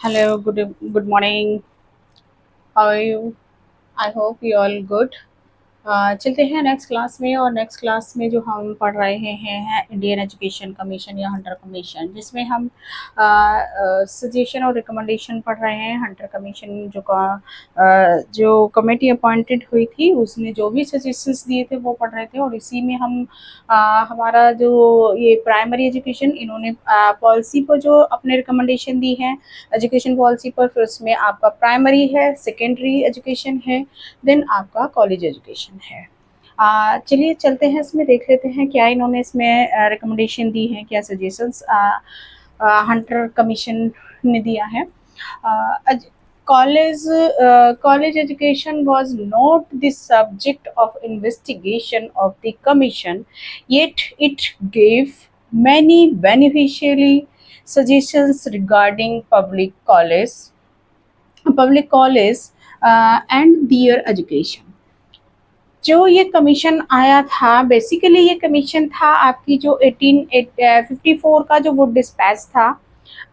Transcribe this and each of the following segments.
Hello, good morning. How are you? I hope you all good. चलते हैं next class में। और next class में जो हम पढ़ रहे हैं इंडियन एजुकेशन कमीशन या हंटर कमीशन, जिसमें हम सजेशन और रिकमेंडेशन पढ़ रहे हैं। हंटर कमीशन जो कमेटी अपॉइंटेड हुई थी, उसने जो भी सजेशंस दिए थे वो पढ़ रहे थे। और इसी में हम हमारा जो ये प्राइमरी एजुकेशन, इन्होंने पॉलिसी पर जो अपने रिकमेंडेशन दी है एजुकेशन पॉलिसी पर, फिर उसमें आपका प्राइमरी है, सेकेंडरी एजुकेशन है, देन आपका कॉलेज एजुकेशन है। चलिए चलते हैं, इसमें देख लेते हैं क्या इन्होंने इसमें रिकमेंडेशन दी है, क्या सजेशंस हंटर कमीशन ने दिया है। College education was not the subject of investigation of the commission, yet it gave many beneficiary suggestions regarding public college and their education। जो ये कमीशन आया था, बेसिकली ये कमीशन था आपकी जो 1854 का जो वुड डिस्पैच था,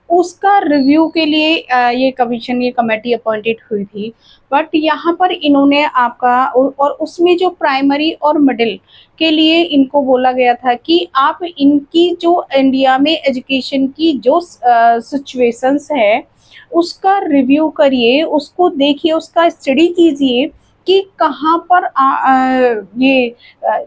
उसका रिव्यू के लिए ये कमीशन, ये कमेटी अपॉइंटेड हुई थी। बट यहाँ पर इन्होंने आपका और उसमें जो प्राइमरी और मिडिल के लिए इनको बोला गया था कि आप इनकी जो इंडिया में एजुकेशन की जो सिचुएशंस है उसका रिव्यू करिए, उसको देखिए, उसका स्टडी कीजिए कि कहाँ पर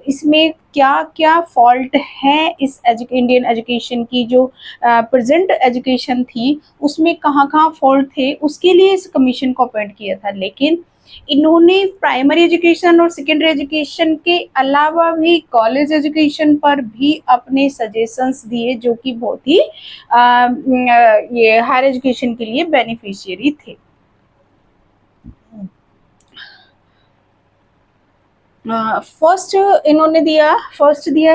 इसमें क्या क्या फॉल्ट है। इस इंडियन एजुकेशन की जो प्रेजेंट एजुकेशन थी उसमें कहाँ कहाँ फॉल्ट थे, उसके लिए इस कमीशन को अपॉइंट किया था। लेकिन इन्होंने प्राइमरी एजुकेशन और सेकेंडरी एजुकेशन के अलावा भी कॉलेज एजुकेशन पर भी अपने सजेशंस दिए, जो कि बहुत ही ये हायर एजुकेशन के लिए बेनिफिशियरी थे। फर्स्ट इन्होंने दिया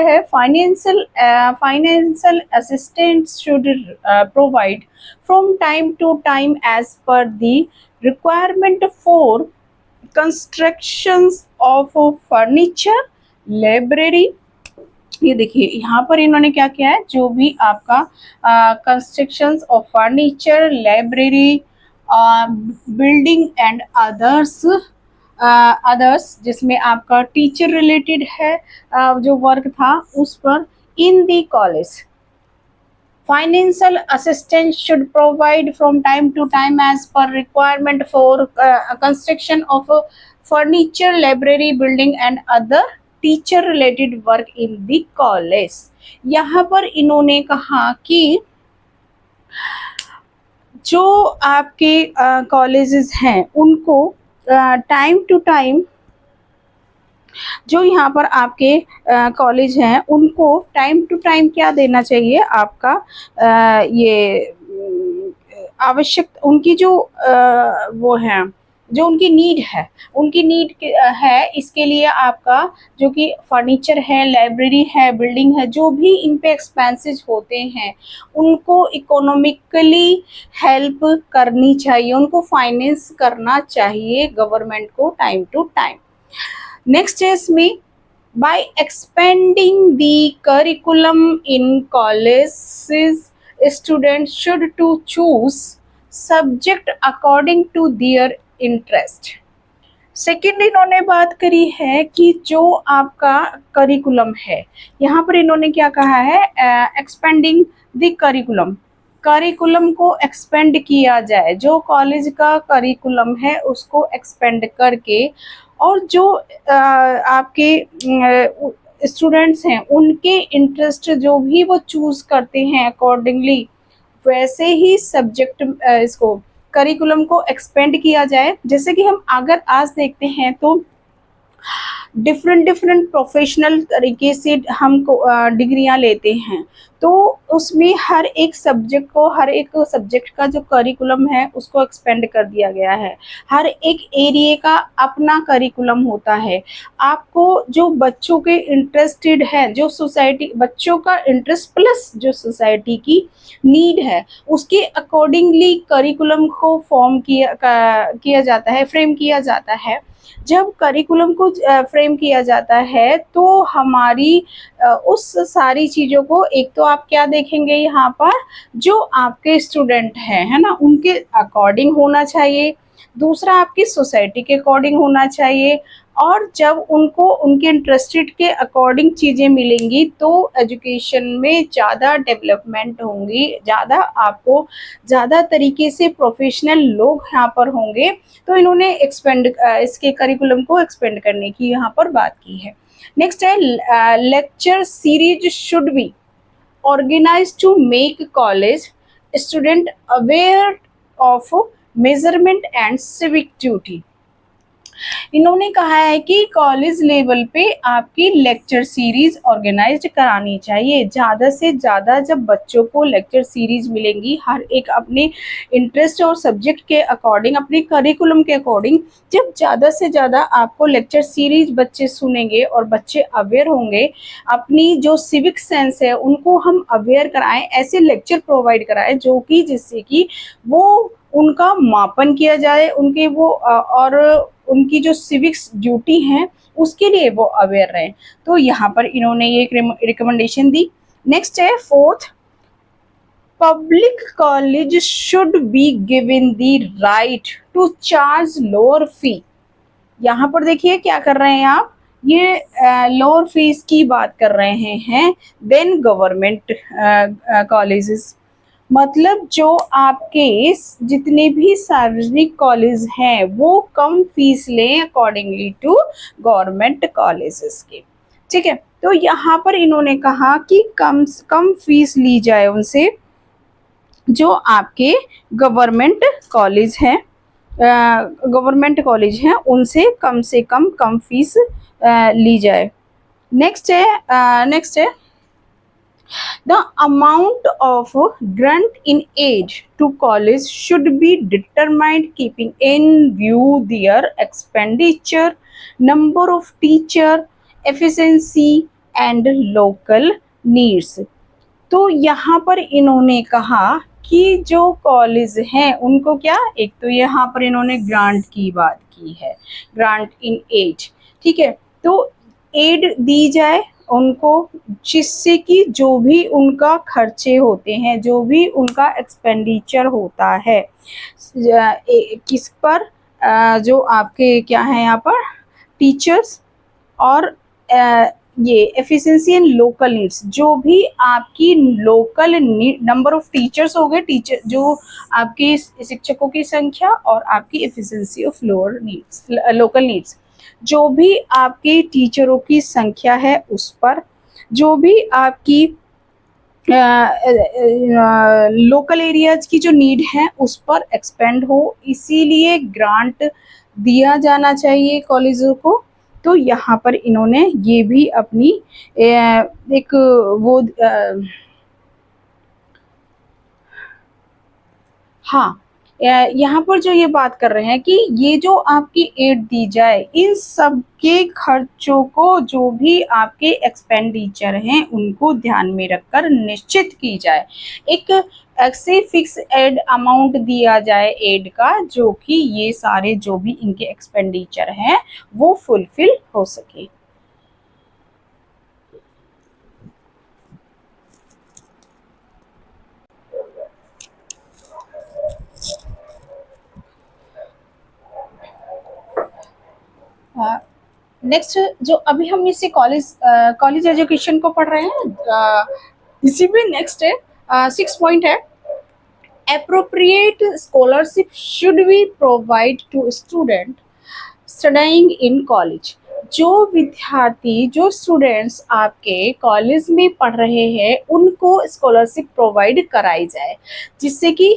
है financial assistant should provide from time to time as per the requirement for constructions of furniture library. ये देखिए यहाँ पर इन्होंने क्या किया है, जो भी आपका constructions of furniture, library, building and others जिसमें आपका टीचर रिलेटेड है जो वर्क था उस पर इन दी college, financial assistance should provide from time to time as per requirement for construction of furniture, library, building and other teacher related work in the college। यहाँ पर इन्होंने कहा कि जो आपके कॉलेजेस हैं उनको टाइम टू टाइम, जो यहाँ पर आपके कॉलेज हैं उनको टाइम टू टाइम क्या देना चाहिए, आपका ये आवश्यक उनकी जो वो है, जो उनकी नीड है, इसके लिए आपका जो कि फर्नीचर है, लाइब्रेरी है, बिल्डिंग है, जो भी इन पे एक्सपेंसेस होते हैं उनको इकोनॉमिकली हेल्प करनी चाहिए, उनको फाइनेंस करना चाहिए गवर्नमेंट को time to time. Next is me, by expanding the curriculum in colleges, students should to choose subject according to their interest। Second इन्होंने बात करी है कि जो आपका करिकुलम है, यहाँ पर इन्होंने क्या कहा है, एक्सपेंडिंग द करिकुलम को एक्सपेंड किया जाए, जो कॉलेज का करिकुलम है उसको एक्सपेंड करके, और जो आपके स्टूडेंट्स हैं उनके इंटरेस्ट जो भी वो चूज करते हैं अकॉर्डिंगली वैसे ही सब्जेक्ट इसको करिकुलम को एक्सपेंड किया जाए। जैसे कि हम अगर आज देखते हैं तो डिफरेंट प्रोफेशनल तरीके से हम डिग्रियां लेते हैं, तो उसमें हर एक सब्जेक्ट का जो करिकुलम है उसको एक्सपेंड कर दिया गया है। हर एक एरिया का अपना करिकुलम होता है। आपको जो बच्चों के इंटरेस्टेड है, जो सोसाइटी बच्चों का इंटरेस्ट प्लस जो सोसाइटी की नीड है, उसके अकॉर्डिंगली करिकुलम को फॉर्म किया जाता है, फ्रेम किया जाता है। जब करिकुलम को फ्रेम किया जाता है तो हमारी उस सारी चीज़ों को एक तो आप क्या देखेंगे यहाँ पर, जो आपके स्टूडेंट हैं, है ना, उनके अकॉर्डिंग होना चाहिए। दूसरा आपकी सोसाइटी के अकॉर्डिंग होना चाहिए। और जब उनको उनके इंटरेस्टेड के अकॉर्डिंग चीज़ें मिलेंगी तो एजुकेशन में ज़्यादा डेवलपमेंट होंगी, ज़्यादा आपको ज़्यादा तरीके से प्रोफेशनल लोग यहाँ पर होंगे। तो इन्होंने एक्सपेंड इसके करिकुलम को एक्सपेंड करने की यहाँ पर बात की है। नेक्स्ट है lecture series should be organized to make college student aware of measurement and civic duty। इन्होंने कहा है कि कॉलेज लेवल पे आपकी लेक्चर सीरीज ऑर्गेनाइज्ड करानी चाहिए। ज़्यादा से ज़्यादा जब बच्चों को लेक्चर सीरीज मिलेंगी, हर एक अपने इंटरेस्ट और सब्जेक्ट के अकॉर्डिंग, अपने करिकुलम के अकॉर्डिंग, जब ज़्यादा से ज़्यादा आपको लेक्चर सीरीज बच्चे सुनेंगे और बच्चे अवेयर होंगे, अपनी जो सिविक सेंस है उनको हम अवेयर कराएं, ऐसे लेक्चर प्रोवाइड कराएं जो कि जिससे कि वो उनका मापन किया जाए, उनके वो और उनकी जो सिविक्स ड्यूटी हैं उसके लिए वो अवेयर रहें। तो यहाँ पर इन्होंने ये रिकमेंडेशन दी। नेक्स्ट है fourth, public college should be given the right to charge lower fee. यहाँ पर देखिए क्या कर रहे हैं आप, ये लोअर फीस की बात कर रहे हैं देन गवर्नमेंट कॉलेजेस। मतलब जो आपके जितने भी सार्वजनिक कॉलेज हैं वो कम फीस लें अकॉर्डिंगली टू गवर्नमेंट कॉलेजेस के। ठीक है, तो यहाँ पर इन्होंने कहा कि कम फीस ली जाए उनसे, जो आपके गवर्नमेंट कॉलेज हैं, उनसे कम फीस ली जाए। नेक्स्ट है the amount of grant in aid to college should be determined keeping in view their expenditure, number of teacher, efficiency and local needs। तो यहाँ पर इन्होंने कहा कि जो कॉलेज हैं उनको क्या, एक तो यहाँ पर इन्होंने ग्रांट की बात की है, ग्रांट इन एड। ठीक है, तो एड दी जाए उनको, जिससे कि जो भी उनका खर्चे होते हैं, जो भी उनका एक्सपेंडिचर होता है किस पर, जो आपके क्या है यहाँ पर टीचर्स और ये एफिशिएंसी एंड लोकल नीड्स, जो भी आपकी लोकल नंबर ऑफ टीचर्स हो गए, टीचर जो आपके शिक्षकों की संख्या और आपकी efficiency of lower needs, local needs, जो भी आपकी टीचरों की संख्या है उस पर, जो भी आपकी लोकल एरियाज की जो नीड है उस पर एक्सपेंड हो, इसीलिए ग्रांट दिया जाना चाहिए कॉलेजों को। तो यहाँ पर इन्होंने ये भी अपनी एक वो हाँ, यहाँ पर जो ये बात कर रहे हैं कि ये जो आपकी एड दी जाए, इन सब के खर्चों को, जो भी आपके एक्सपेंडिचर हैं उनको ध्यान में रखकर निश्चित की जाए। एक ऐसे फिक्स एड अमाउंट दिया जाए एड का, जो कि ये सारे जो भी इनके एक्सपेंडिचर हैं वो फुलफिल हो सके। नेक्स्ट जो अभी हम इसी कॉलेज एजुकेशन को पढ़ रहे हैं, इसी में नेक्स्ट है 6 पॉइंट है, appropriate scholarship should be provided to student studying in college। जो विद्यार्थी, जो स्टूडेंट्स आपके कॉलेज में पढ़ रहे हैं उनको स्कॉलरशिप प्रोवाइड कराई जाए, जिससे कि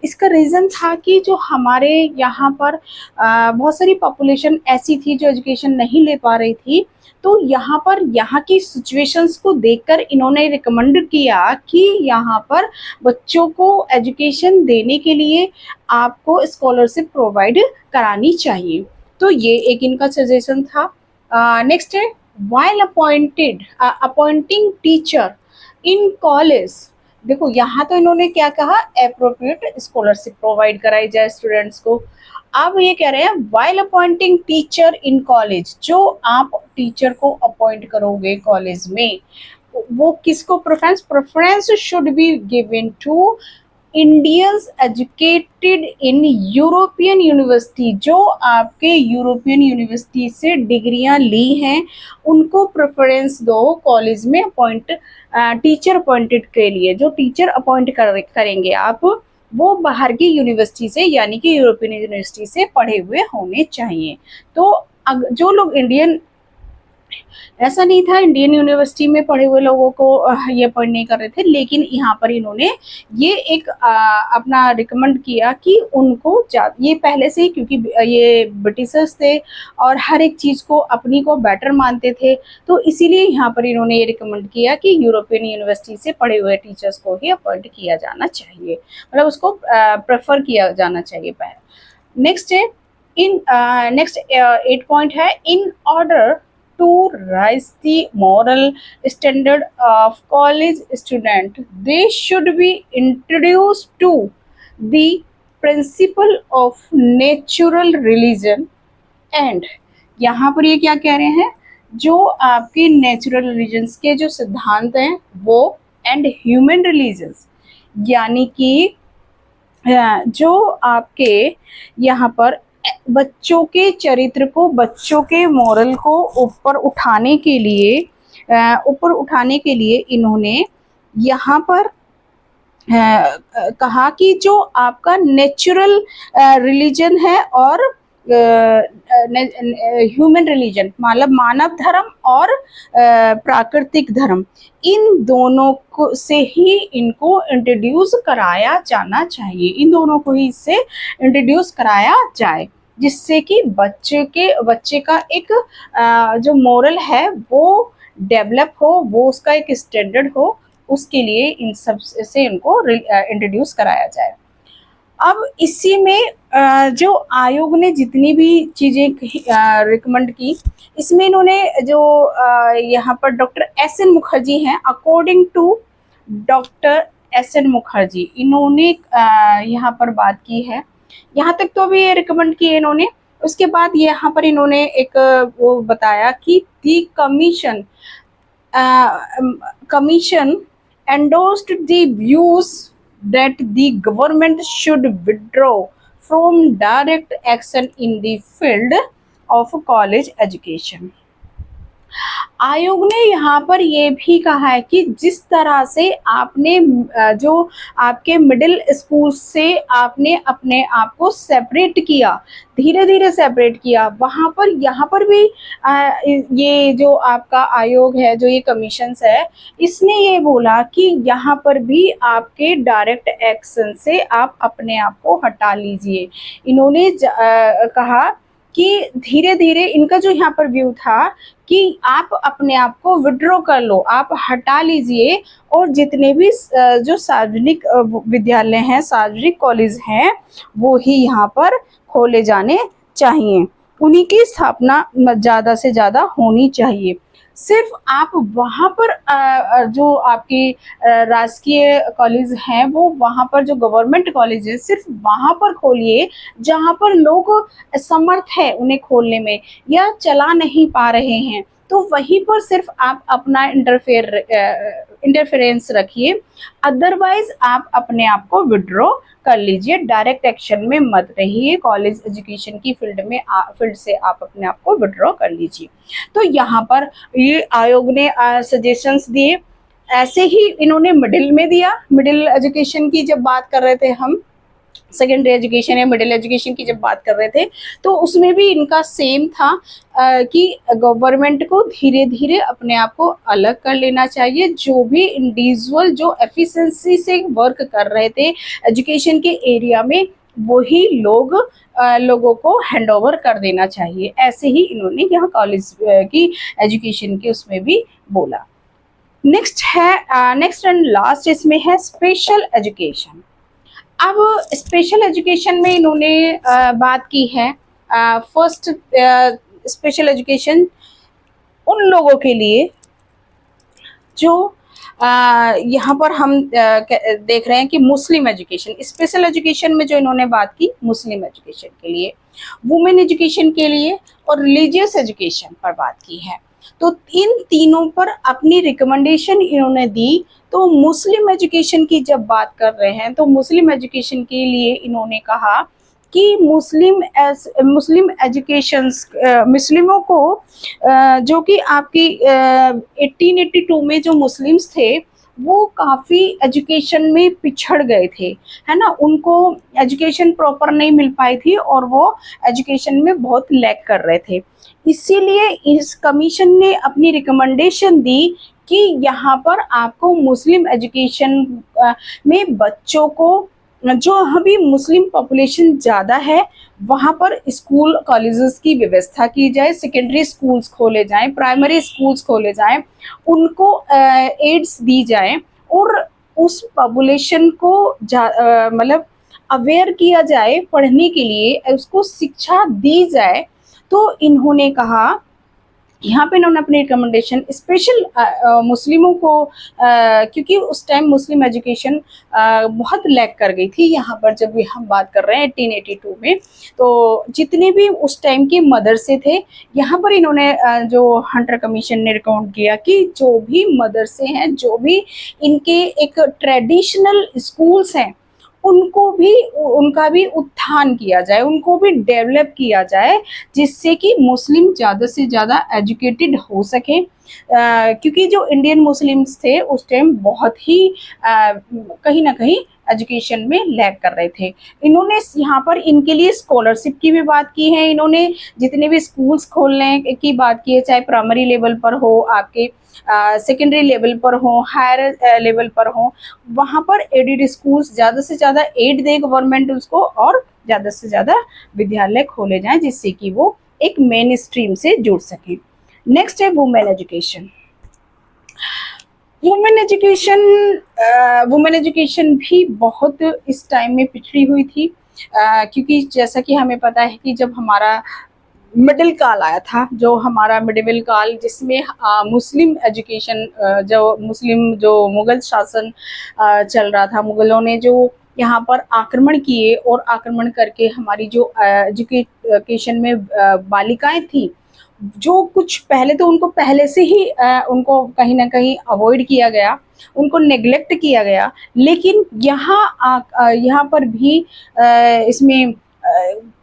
इसका रीज़न था कि जो हमारे यहाँ पर बहुत सारी पॉपुलेशन ऐसी थी जो एजुकेशन नहीं ले पा रही थी। तो यहाँ पर यहाँ की सिचुएशंस को देखकर इन्होंने रिकमेंड किया कि यहाँ पर बच्चों को एजुकेशन देने के लिए आपको स्कॉलरशिप प्रोवाइड करानी चाहिए। तो ये एक इनका सजेशन था। नेक्स्ट है, while appointing teacher in college. देखो यहाँ तो इन्होंने क्या कहा, एप्रोप्रिएट स्कॉलरशिप प्रोवाइड कराई जाए स्टूडेंट्स को। अब ये कह रहे हैं while appointing teacher in college, जो आप टीचर को अपॉइंट करोगे कॉलेज में, वो किसको preference, preference should be given to Indians educated in European university, जो आपके यूरोपियन यूनिवर्सिटी से डिग्रियां ली हैं उनको प्रेफरेंस दो कॉलेज में अपॉइंट, टीचर अपॉइंटेड के लिए। जो टीचर अपॉइंट करेंगे आप, वो बाहर की यूनिवर्सिटी से यानी कि यूरोपियन यूनिवर्सिटी से पढ़े हुए होने चाहिए। तो जो लोग इंडियन, ऐसा नहीं था इंडियन यूनिवर्सिटी में पढ़े हुए लोगों को ये अपॉइंट नहीं कर रहे थे, लेकिन यहाँ पर इन्होंने ये एक अपना रिकमेंड किया कि उनको ये पहले से ही, क्योंकि ये ब्रिटिशर्स थे और हर एक चीज़ को अपनी को बेटर मानते थे, तो इसीलिए यहाँ पर इन्होंने ये रिकमेंड किया कि यूरोपियन यूनिवर्सिटी से पढ़े हुए टीचर्स को ही अपॉइंट किया जाना चाहिए, मतलब उसको प्रेफर किया जाना चाहिए। नेक्स्ट है नेक्स्ट 8 पॉइंट है, in order to raise the moral standard of college student, they should be introduced to the principle of natural religion and, यहाँ पर ये क्या कह रहे हैं, जो आपके नेचुरल रिलीजन्स के जो सिद्धांत हैं वो एंड ह्यूमन रिलीजन्स, यानी कि जो आपके यहाँ पर बच्चों के चरित्र को, बच्चों के मोरल को ऊपर उठाने के लिए इन्होंने यहाँ पर कहा कि जो आपका नेचुरल रिलीजन है और ह्यूमन रिलीजन, मतलब मानव धर्म और प्राकृतिक धर्म, इन दोनों को से ही इनको इंट्रोड्यूस कराया जाना चाहिए, इन दोनों को ही इससे इंट्रोड्यूस कराया जाए, जिससे कि बच्चे का एक जो मोरल है वो डेवलप हो, वो उसका एक स्टैंडर्ड हो, उसके लिए इन सब से इनको इंट्रोड्यूस कराया जाए। अब इसी में जो आयोग ने जितनी भी चीज़ें रिकमेंड की, इसमें इन्होंने जो यहाँ पर डॉक्टर एस एन मुखर्जी हैं, according to doctor S N Mukherjee, इन्होंने यहाँ पर बात की है, यहाँ तक तो भी ये रिकमेंड किए इन्होंने। उसके बाद यहाँ पर इन्होंने एक वो बताया कि दी commission endorsed the views that the government should withdraw from direct action in the field of college education। आयोग ने यहाँ पर ये भी कहा है कि जिस तरह से आपने जो आपके मिडिल स्कूल से आपने अपने आप को सेपरेट किया, धीरे धीरे सेपरेट किया, वहाँ पर यहाँ पर भी ये जो आपका आयोग है, जो ये कमीशंस है, इसने ये बोला कि यहाँ पर भी आपके डायरेक्ट एक्शन से आप अपने आप को हटा लीजिए। इन्होंने कहा कि धीरे धीरे, इनका जो यहाँ पर व्यू था कि आप अपने आप को विड्रॉ कर लो, आप हटा लीजिए, और जितने भी जो सार्वजनिक विद्यालय हैं, सार्वजनिक कॉलेज हैं, वो ही यहाँ पर खोले जाने चाहिए, उन्हीं की स्थापना ज़्यादा से ज़्यादा होनी चाहिए। सिर्फ आप वहाँ पर जो आपके राजकीय कॉलेज हैं, वो वहाँ पर जो गवर्नमेंट कॉलेज है, सिर्फ वहाँ पर खोलिए जहाँ पर लोग समर्थ है उन्हें खोलने में या चला नहीं पा रहे हैं, तो वहीं पर सिर्फ आप अपना इंटरफेरेंस रखिए, अदरवाइज आप अपने आप को विड्रॉ कर लीजिए, डायरेक्ट एक्शन में मत रहिए, कॉलेज एजुकेशन की फील्ड से आप अपने आप को विड्रॉ कर लीजिए। तो यहाँ पर ये आयोग ने सजेशंस दिए, ऐसे ही इन्होंने मिडिल में दिया। मिडिल एजुकेशन की जब बात कर रहे थे हम, सेकेंडरी एजुकेशन या मिडिल एजुकेशन की जब बात कर रहे थे, तो उसमें भी इनका सेम था कि गवर्नमेंट को धीरे धीरे अपने आप को अलग कर लेना चाहिए, जो भी इंडिविजुअल जो एफिशिएंसी से वर्क कर रहे थे एजुकेशन के एरिया में, वही लोगों को हैंडओवर कर देना चाहिए। ऐसे ही इन्होंने यहाँ कॉलेज की एजुकेशन के उसमें भी बोला। नेक्स्ट एंड लास्ट इसमें है स्पेशल एजुकेशन। अब स्पेशल एजुकेशन में इन्होंने बात की है, फर्स्ट स्पेशल एजुकेशन उन लोगों के लिए जो यहाँ पर हम देख रहे हैं कि मुस्लिम एजुकेशन, स्पेशल एजुकेशन में जो इन्होंने बात की मुस्लिम एजुकेशन के लिए, वुमेन एजुकेशन के लिए और रिलीजियस एजुकेशन पर बात की है। तो इन तीनों पर अपनी रिकमेंडेशन इन्होंने दी। तो मुस्लिम एजुकेशन की जब बात कर रहे हैं तो मुस्लिम एजुकेशन के लिए इन्होंने कहा कि मुस्लिम एजुकेशंस मुस्लिमों को जो कि आपकी 1882 में जो मुस्लिम्स थे वो काफ़ी एजुकेशन में पिछड़ गए थे, है ना, उनको एजुकेशन प्रॉपर नहीं मिल पाई थी और वो एजुकेशन में बहुत लैग कर रहे थे। इसीलिए इस कमीशन ने अपनी रिकमेंडेशन दी कि यहाँ पर आपको मुस्लिम एजुकेशन में बच्चों को, जो अभी मुस्लिम पॉपुलेशन ज़्यादा है वहाँ पर स्कूल कॉलेजेस की व्यवस्था की जाए, सेकेंडरी स्कूल्स खोले जाएं, प्राइमरी स्कूल्स खोले जाएं, उनको एड्स दी जाए और उस पॉपुलेशन को मतलब अवेयर किया जाए पढ़ने के लिए, उसको शिक्षा दी जाए। तो इन्होंने कहा, यहाँ पे इन्होंने अपनी रिकमेंडेशन स्पेशल मुस्लिमों को, क्योंकि उस टाइम मुस्लिम एजुकेशन बहुत लैग कर गई थी। यहाँ पर जब भी हम बात कर रहे हैं 1882 में, तो जितने भी उस टाइम के मदरसे थे, यहाँ पर इन्होंने जो हंटर कमीशन ने रिकमेंड किया कि जो भी मदरसे हैं, जो भी इनके एक ट्रेडिशनल स्कूल्स हैं, उनका भी उत्थान किया जाए, उनको भी डेवलप किया जाए, जिससे कि मुस्लिम ज़्यादा से ज़्यादा एजुकेटेड हो सके। क्योंकि जो इंडियन मुस्लिम्स थे उस टाइम बहुत ही कहीं ना कहीं एजुकेशन में लैग कर रहे थे। इन्होंने यहाँ पर इनके लिए स्कॉलरशिप की भी बात की है। इन्होंने जितने भी स्कूल्स खोलने की बात की है, चाहे प्राइमरी लेवल पर हो, आपके सेकेंडरी लेवल पर हो, हायर लेवल पर हो, वहाँ पर एडेड स्कूल्स ज़्यादा से ज़्यादा एड दे गवर्नमेंट उसको, और ज़्यादा से ज़्यादा विद्यालय खोले जाएं जिससे कि वो एक मेन स्ट्रीम से जुड़ सकें। नेक्स्ट है वुमेन एजुकेशन। वुमेन एजुकेशन भी बहुत इस टाइम में पिछड़ी हुई थी, क्योंकि जैसा कि हमें पता है कि जब हमारा मिडिल काल आया था, जो हमारा मिडिवल काल, जिसमें मुस्लिम एजुकेशन, जो मुगल शासन चल रहा था, मुगलों ने जो यहाँ पर आक्रमण किए और आक्रमण करके हमारी जो एजुकेशन में बालिकाएं थी, जो कुछ पहले तो उनको पहले से ही उनको कहीं ना कहीं अवॉइड किया गया, उनको नेग्लेक्ट किया गया। लेकिन यहाँ पर भी इसमें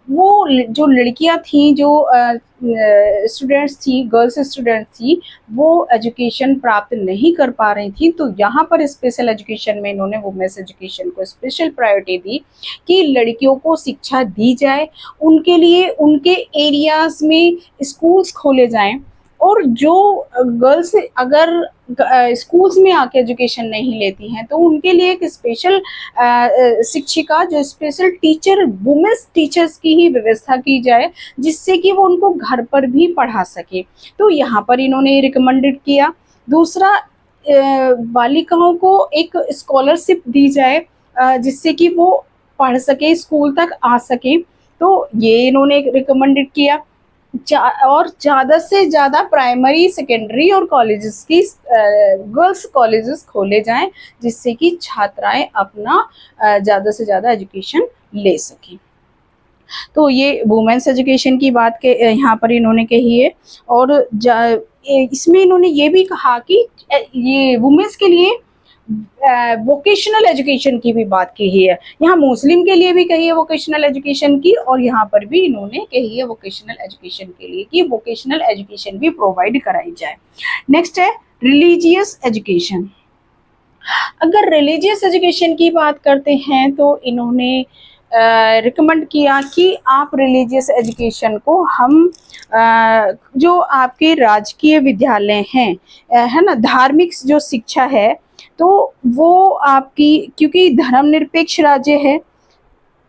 वो जो लड़कियां थी, जो स्टूडेंट्स थी, गर्ल्स स्टूडेंट थी, वो एजुकेशन प्राप्त नहीं कर पा रही थी। तो यहाँ पर स्पेशल एजुकेशन में इन्होंने वुमेन्स एजुकेशन को स्पेशल प्रायोरिटी दी कि लड़कियों को शिक्षा दी जाए, उनके लिए उनके एरियाज में स्कूल्स खोले जाएं, और जो गर्ल्स अगर स्कूल्स में आके एजुकेशन नहीं लेती हैं तो उनके लिए एक स्पेशल शिक्षिका, जो स्पेशल टीचर, वुमेन्स टीचर्स की ही व्यवस्था की जाए, जिससे कि वो उनको घर पर भी पढ़ा सके। तो यहाँ पर इन्होंने रिकमेंडेड किया। दूसरा, बालिकाओं को एक स्कॉलरशिप दी जाए, जिससे कि वो पढ़ सके, स्कूल तक आ सके। तो ये इन्होंने रिकमेंडेड किया। और ज़्यादा से ज़्यादा प्राइमरी, सेकेंडरी और कॉलेजेस की गर्ल्स कॉलेजेस खोले जाएं, जिससे कि छात्राएं अपना ज़्यादा से ज़्यादा एजुकेशन ले सकें। तो ये वुमेन्स एजुकेशन की बात के यहाँ पर इन्होंने कही है। और इसमें इन्होंने ये भी कहा कि ये वुमेन्स के लिए वोकेशनल एजुकेशन की भी बात की है। यहाँ मुस्लिम के लिए भी कही है वोकेशनल एजुकेशन की, और यहाँ पर भी इन्होंने कही है वोकेशनल एजुकेशन के लिए कि वोकेशनल एजुकेशन भी प्रोवाइड कराई जाए। नेक्स्ट है रिलीजियस एजुकेशन। अगर रिलीजियस एजुकेशन की बात करते हैं तो इन्होंने रिकमेंड किया कि आप रिलीजियस एजुकेशन को हम जो आपके राजकीय विद्यालय हैं, है ना, धार्मिक जो शिक्षा है, तो वो आपकी, क्योंकि धर्मनिरपेक्ष राज्य है,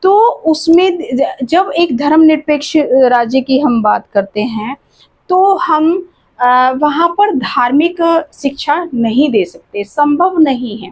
तो उसमें जब एक धर्मनिरपेक्ष राज्य की हम बात करते हैं तो हम वहाँ पर धार्मिक शिक्षा नहीं दे सकते, संभव नहीं है।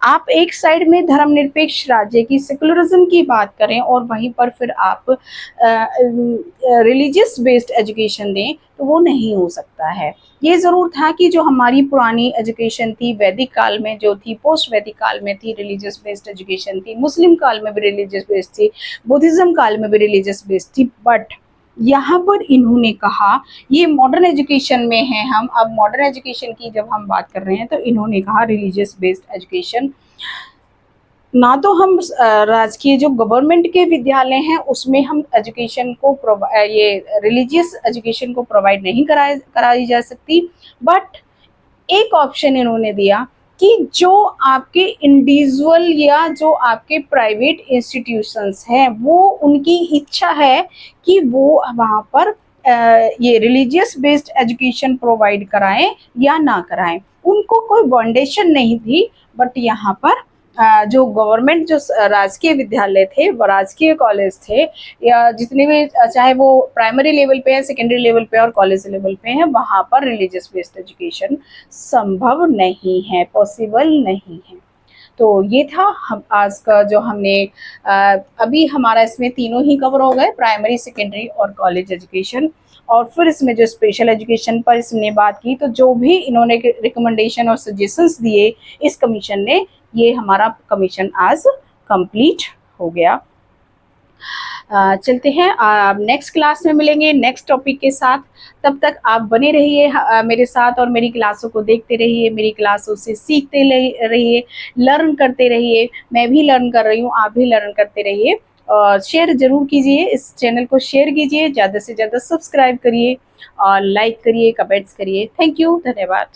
आप एक साइड में धर्मनिरपेक्ष राज्य की सेकुलरिज्म की बात करें और वहीं पर फिर आप रिलीजियस बेस्ड एजुकेशन दें, तो वो नहीं हो सकता है। ये ज़रूर था कि जो हमारी पुरानी एजुकेशन थी वैदिक काल में जो थी, पोस्ट वैदिक काल में थी, रिलीजियस बेस्ड एजुकेशन थी, मुस्लिम काल में भी रिलीजियस बेस्ड थी, बुद्धिज़्म काल में भी रिलीजियस बेस्ड थी, बट यहाँ पर इन्होंने कहा, ये मॉडर्न एजुकेशन में है, हम अब मॉडर्न एजुकेशन की जब हम बात कर रहे हैं तो इन्होंने कहा रिलीजियस बेस्ड एजुकेशन ना तो हम राजकीय जो गवर्नमेंट के विद्यालय हैं उसमें हम एजुकेशन को ये रिलीजियस एजुकेशन को प्रोवाइड नहीं कराई जा सकती, बट एक ऑप्शन इन्होंने दिया कि जो आपके इंडिविजुअल या जो आपके प्राइवेट इंस्टीट्यूशंस हैं वो उनकी इच्छा है कि वो वहाँ पर ये रिलीजियस बेस्ड एजुकेशन प्रोवाइड कराएं या ना कराएं, उनको कोई बाउंडेशन नहीं थी। बट यहाँ पर जो गवर्नमेंट जो राजकीय विद्यालय थे, राजकीय कॉलेज थे, या जितने भी चाहे वो प्राइमरी लेवल पे है, सेकेंडरी लेवल पे और कॉलेज लेवल पे है, वहाँ पर रिलीजियस बेस्ड एजुकेशन संभव नहीं है, पॉसिबल नहीं है। तो ये था हम आज का जो हमने अभी हमारा इसमें तीनों ही कवर हो गए, प्राइमरी, सेकेंडरी और कॉलेज एजुकेशन, और फिर इसमें जो स्पेशल एजुकेशन पर इसने बात की, तो जो भी इन्होंने रिकमेंडेशन और सजेशंस दिए इस कमीशन ने, ये हमारा कमीशन आज कंप्लीट हो गया। चलते हैं, नेक्स्ट क्लास में मिलेंगे नेक्स्ट टॉपिक के साथ। तब तक आप बने रहिए मेरे साथ और मेरी क्लासों को देखते रहिए, मेरी क्लासों से सीखते रहिए, लर्न करते रहिए। मैं भी लर्न कर रही हूँ, आप भी लर्न करते रहिए, और शेयर ज़रूर कीजिए, इस चैनल को शेयर कीजिए, ज़्यादा से ज़्यादा सब्सक्राइब करिए और लाइक करिए, कमेंट्स करिए। थैंक यू, धन्यवाद।